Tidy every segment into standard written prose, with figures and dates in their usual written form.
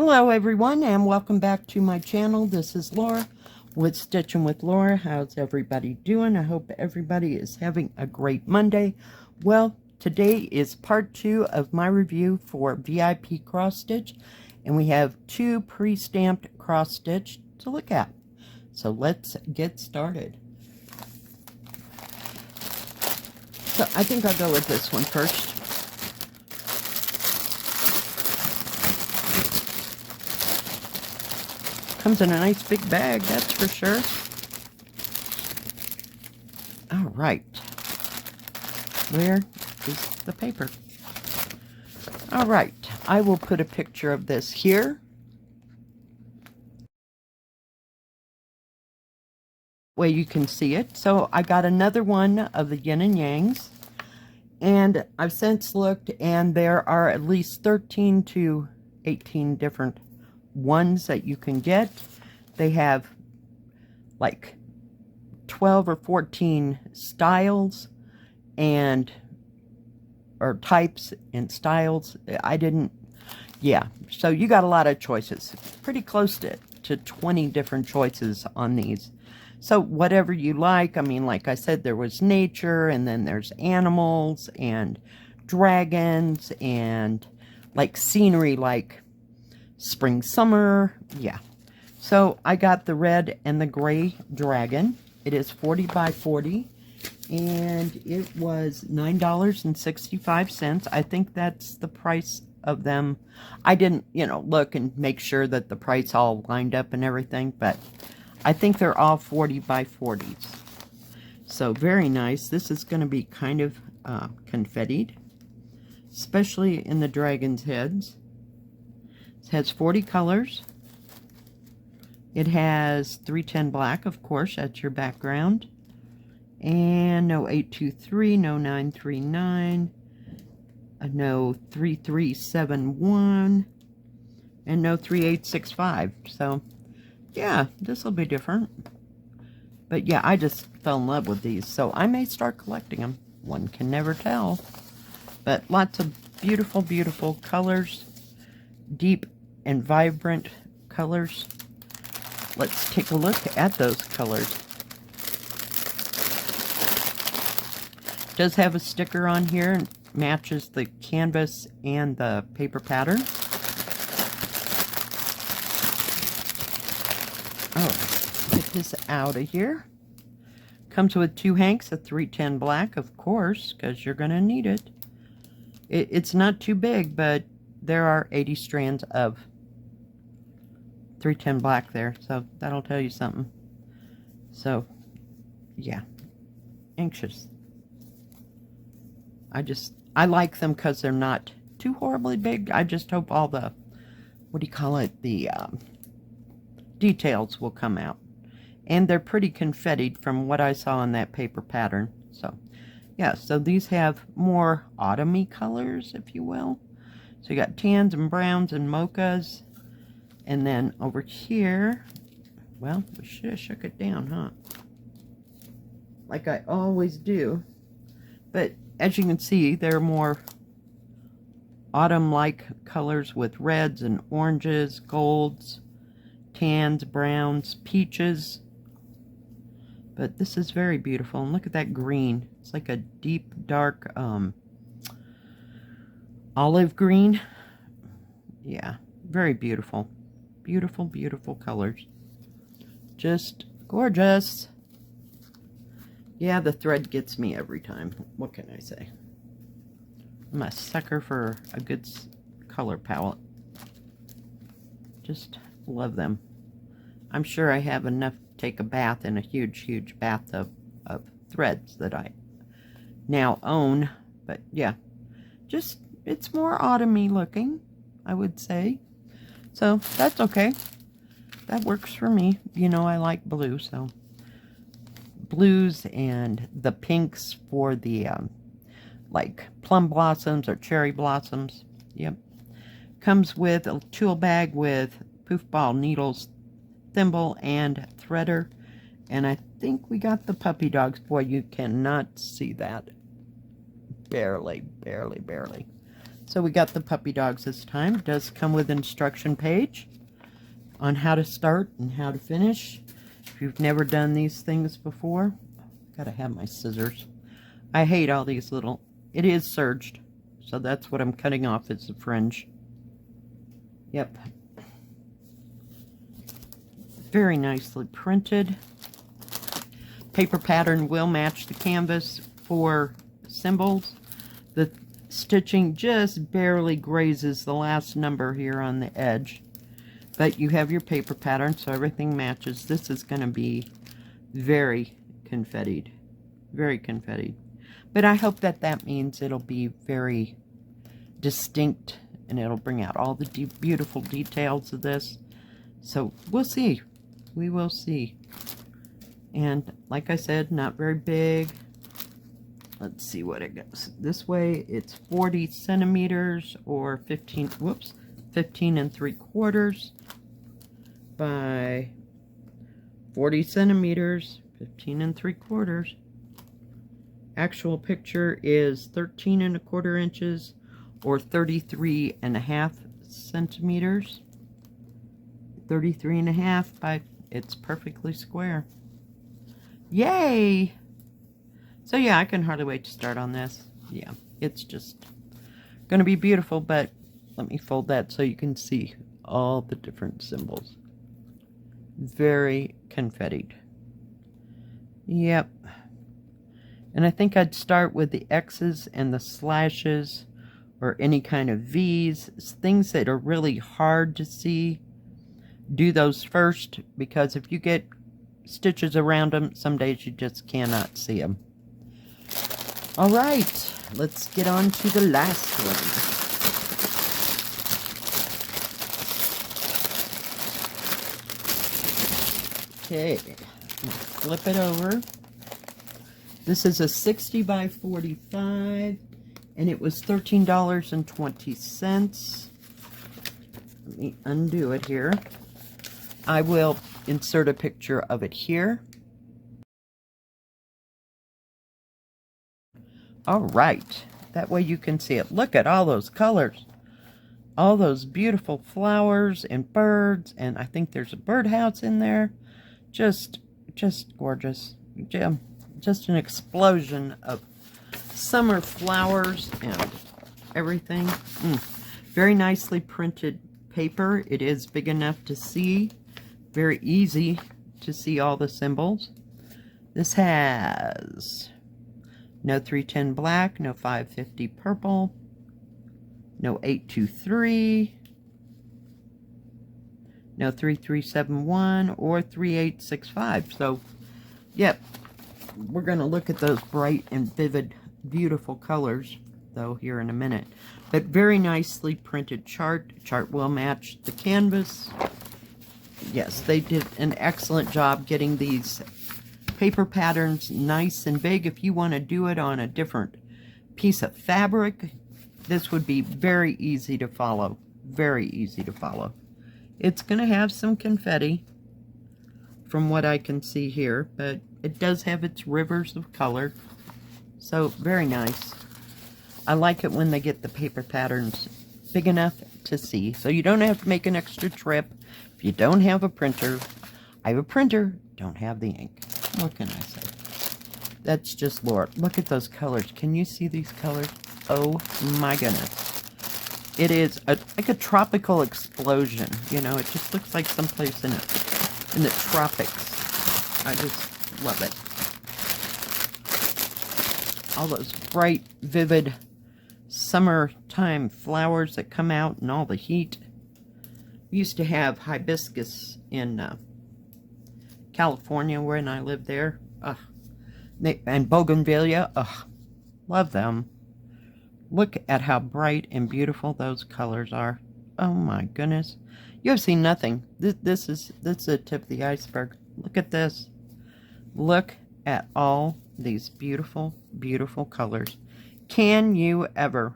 Hello everyone, and welcome back to my channel. This is Laura with Stitching with Laura. How's everybody doing? I hope everybody is having a great Monday. Well, today is part 2 of my review for VIP cross stitch, and we have 2 pre-stamped cross stitch to look at. So let's get started. So I think I'll go with this one first. Comes in a nice big bag, that's for sure. All right. Where is the paper? All right. I will put a picture of this here. Way you can see it. So I got another one of the yin and yangs. And I've since looked, and there are at least 13 to 18 different ones that you can get. They have like 12 or 14 styles or types and styles. So you got a lot of choices, pretty close to 20 different choices on these. So whatever you like. I mean, like I said, there was nature, and then there's animals and dragons and like scenery, like spring, summer. Yeah. So I got the red and the gray dragon. It is 40 by 40, and it was $9.65. I think that's the price of them. I didn't, look and make sure that the price all lined up and everything, but I think they're all 40 by 40s. So very nice. This is going to be kind of confettied, especially in the dragon's heads. It has 40 colors. It has 310 black, of course, that's your background. And no 823, no 939, no 3371, and no 3865. So, yeah, this will be different. But yeah, I just fell in love with these, so I may start collecting them. One can never tell. But lots of beautiful, beautiful colors. Deep and vibrant colors. Let's take a look at those colors. It does have a sticker on here and matches the canvas and the paper pattern. Oh, get this out of here. Comes with 2 hanks of 310 black, of course, because you're going to need it. It's not too big, but there are 80 strands of 310 black there, so that'll tell you something. So, yeah, anxious. I like them because they're not too horribly big. I just hope all the, the details will come out. And they're pretty confettied from what I saw in that paper pattern. So, yeah, so these have more autumny colors, if you will. So you got tans and browns and mochas. And then over here, well, we should have shook it down, huh? Like I always do. But as you can see, they're more autumn-like colors with reds and oranges, golds, tans, browns, peaches. But this is very beautiful. And look at that green. It's like a deep, dark olive green. Yeah, very beautiful. Beautiful, beautiful colors. Just gorgeous. Yeah, the thread gets me every time. What can I say? I'm a sucker for a good color palette. Just love them. I'm sure I have enough to take a bath in a huge, huge bathtub of threads that I now own. But yeah, just, it's more autumny looking, I would say. So that's okay. That works for me. I like blue, so blues and the pinks for the like plum blossoms or cherry blossoms. Yep. Comes with a tool bag with poof ball needles, thimble, and threader. And I think we got the puppy dogs. Boy, you cannot see that. Barely, barely, barely. So we got the puppy dogs this time. It does come with an instruction page on how to start and how to finish. If you've never done these things before, gotta have my scissors. I hate all these little, it is serged, so that's what I'm cutting off is the fringe. Yep. Very nicely printed. Paper pattern will match the canvas for symbols. The stitching just barely grazes the last number here on the edge. But you have your paper pattern, so everything matches. This is going to be very confettied. Very confettied. But I hope that that means it'll be very distinct and it'll bring out all the beautiful details of this. So we'll see. We will see. And like I said, not very big. Let's see what it goes. This way it's 40 centimeters or 15 and 3/4 by 40 centimeters, 15 and 3/4. Actual picture is 13 1/4 inches or 33.5 centimeters. 33.5 by, it's perfectly square. Yay! So yeah, I can hardly wait to start on this. Yeah, it's just gonna be beautiful, but let me fold that so you can see all the different symbols. Very confettied. Yep. And I think I'd start with the X's and the slashes or any kind of V's, things that are really hard to see. Do those first, because if you get stitches around them, some days you just cannot see them. All right, let's get on to the last one. Okay, flip it over. This is a 60 by 45, and it was $13.20. Let me undo it here. I will insert a picture of it here. All right, that way you can see it. Look at all those colors. All those beautiful flowers and birds, and I think there's a birdhouse in there. Just gorgeous. Just an explosion of summer flowers and everything. Very nicely printed paper. It is big enough to see. Very easy to see all the symbols. This has no 310 black, no 550 purple, no 823, no 3371 or 3865. So, yep, we're going to look at those bright and vivid, beautiful colors, though, here in a minute. But very nicely printed chart. Chart will match the canvas. Yes, they did an excellent job getting these paper patterns nice and big. If you want to do it on a different piece of fabric, this would be very easy to follow. Very easy to follow. It's going to have some confetti from what I can see here, but it does have its rivers of color. So very nice. I like it when they get the paper patterns big enough to see. So you don't have to make an extra trip. If you don't have a printer, I have a printer, don't have the ink. What can I say? That's just Lora. Look at those colors. Can you see these colors? Oh my goodness. It is like a tropical explosion. You know, it just looks like someplace in the tropics. I just love it. All those bright, vivid summertime flowers that come out in all the heat. We used to have hibiscus in California when I lived there. And bougainvillea. Love them. Look at how bright and beautiful those colors are. Oh my goodness. You have seen nothing. This is the tip of the iceberg. Look at this. Look at all these beautiful, beautiful colors. Can you ever?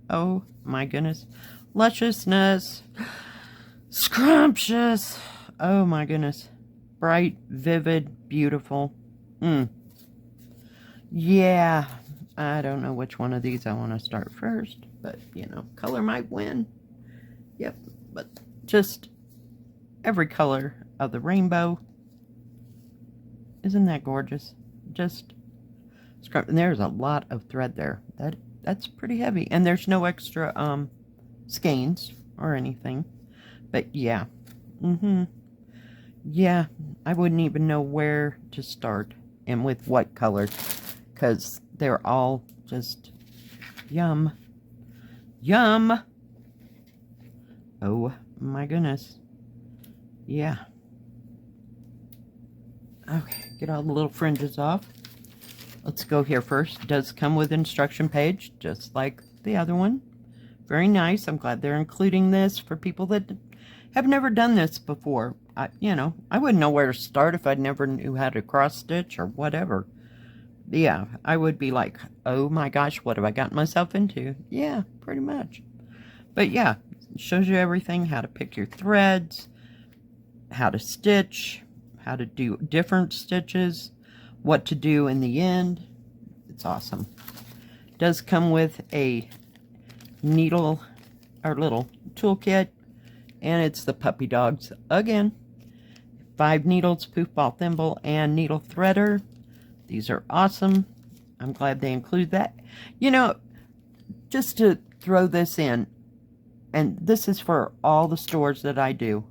Oh my goodness. Lusciousness. Scrumptious. Oh my goodness. Bright, vivid, beautiful. Yeah. I don't know which one of these I want to start first. but you know, color might win. Yep, but just every color of the rainbow. Isn't that gorgeous? Just and there's a lot of thread there. That's pretty heavy, and there's no extra skeins or anything. But yeah, yeah, I wouldn't even know where to start and with what color, because they're all just yum. Yum! Oh my goodness. Yeah. Okay, get all the little fringes off. Let's go here first. It does come with instruction page, just like the other one. Very nice. I'm glad they're including this for people that have never done this before. You know, I wouldn't know where to start if I never knew how to cross stitch or whatever. Yeah, I would be like, oh my gosh, what have I gotten myself into? Yeah, pretty much. But yeah, it shows you everything, how to pick your threads, how to stitch, how to do different stitches, what to do in the end. It's awesome. It does come with a needle, or little toolkit, and it's the puppy dogs again. 5 needles, poof ball thimble, and needle threader. These are awesome. I'm glad they include that. You know, just to throw this in, and this is for all the stores that I do,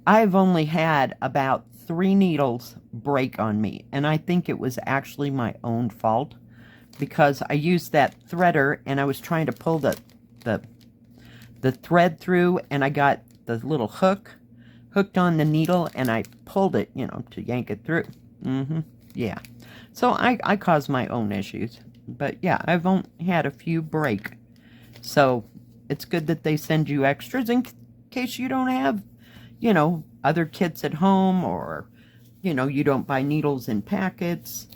I've only had about 3 needles break on me, and I think it was actually my own fault, because I used that threader and I was trying to pull the thread through, and I got the little hooked on the needle, and I pulled it, you know, to yank it through. Yeah. So I caused my own issues. But yeah, I've only had a few break. So it's good that they send you extras in case you don't have, you know, other kits at home, or, you know, you don't buy needles in packets.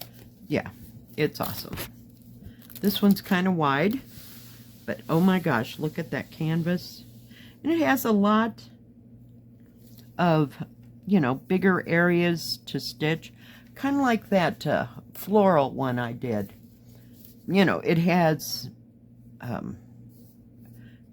Yeah, it's awesome. This one's kind of wide, but oh my gosh, look at that canvas. And it has a lot of, you know, bigger areas to stitch. Kind of like that floral one I did. You know, it has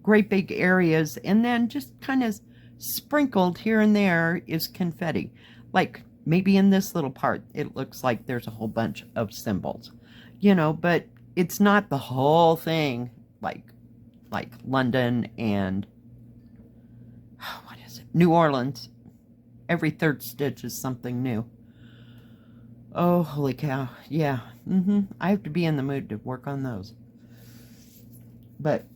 great big areas, and then just kind of sprinkled here and there is confetti. Like maybe in this little part, it looks like there's a whole bunch of symbols. You know, but it's not the whole thing like London and what is it? New Orleans. Every third stitch is something new. Oh, holy cow. Yeah. I have to be in the mood to work on those. But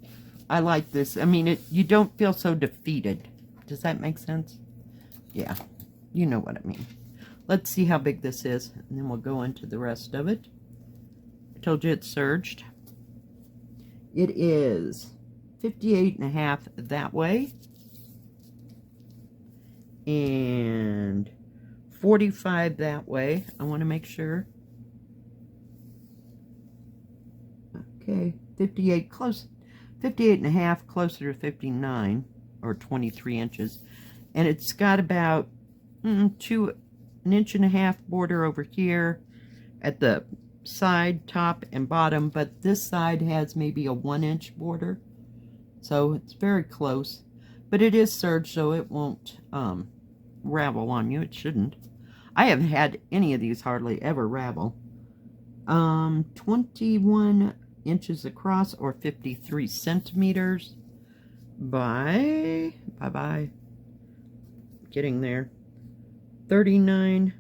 I like this. I mean, you don't feel so defeated. Does that make sense? Yeah. You know what I mean. Let's see how big this is, and then we'll go into the rest of it. I told you it's serged. It is 58.5 that way. And 45 that way. I want to make sure. Okay, 58.5, closer to 59, or 23 inches. And it's got about an inch and a half border over here at the side, top, and bottom, but this side has maybe a 1-inch border. So it's very close. But it is serged, so it won't ravel on you. It shouldn't. I haven't had any of these hardly ever ravel. 21 inches across, or 53 centimeters by getting there, 39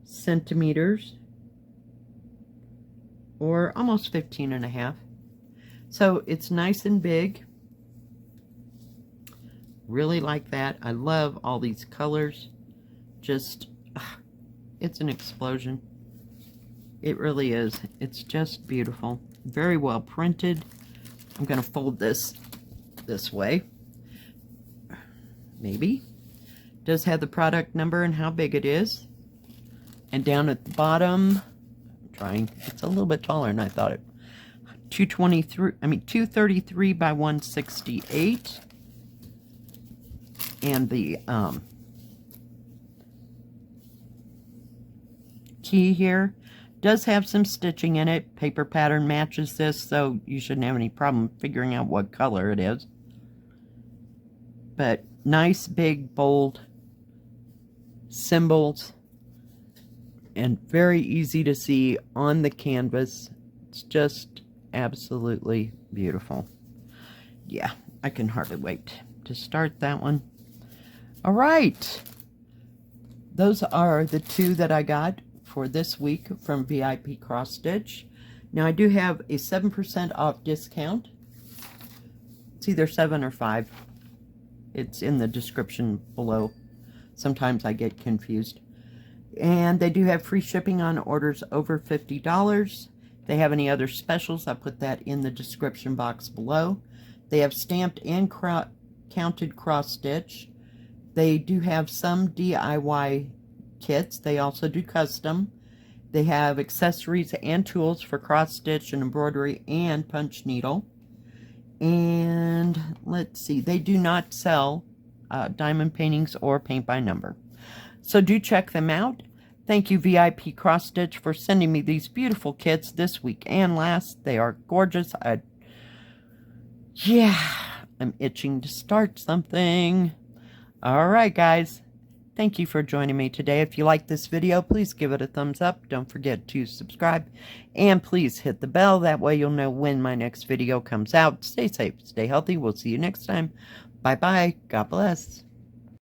centimeters, or almost 15.5. So it's nice and big. Really like that. I love all these colors. Just, it's an explosion. It really is. It's just beautiful. Very well printed. I'm going to fold this way. Maybe. It does have the product number and how big it is. And down at the bottom, it's a little bit taller than I thought it. 233 by 168. And the key here, Does have some stitching in it. Paper pattern matches this, so you shouldn't have any problem figuring out what color it is. But nice, big, bold symbols, and very easy to see on the canvas. It's just absolutely beautiful. Yeah, I can hardly wait to start that one. All right. Those are the two that I got for this week from VIPCrossStitch. Now I do have a 7% off discount. It's either 7 or 5. It's in the description below. Sometimes I get confused. And they do have free shipping on orders over $50. If they have any other specials, I'll put that in the description box below. They have stamped and counted cross stitch. They do have some DIY kits. They also do custom. They have accessories and tools for cross stitch and embroidery and punch needle. And let's see, they do not sell diamond paintings or paint by number. So do check them out. Thank you, VIPCrossStitch, for sending me these beautiful kits this week and last. They are gorgeous. Yeah, I'm itching to start something. All right, guys. Thank you for joining me today. If you like this video, please give it a thumbs up. Don't forget to subscribe. And please hit the bell. That way you'll know when my next video comes out. Stay safe. Stay healthy. We'll see you next time. Bye-bye. God bless.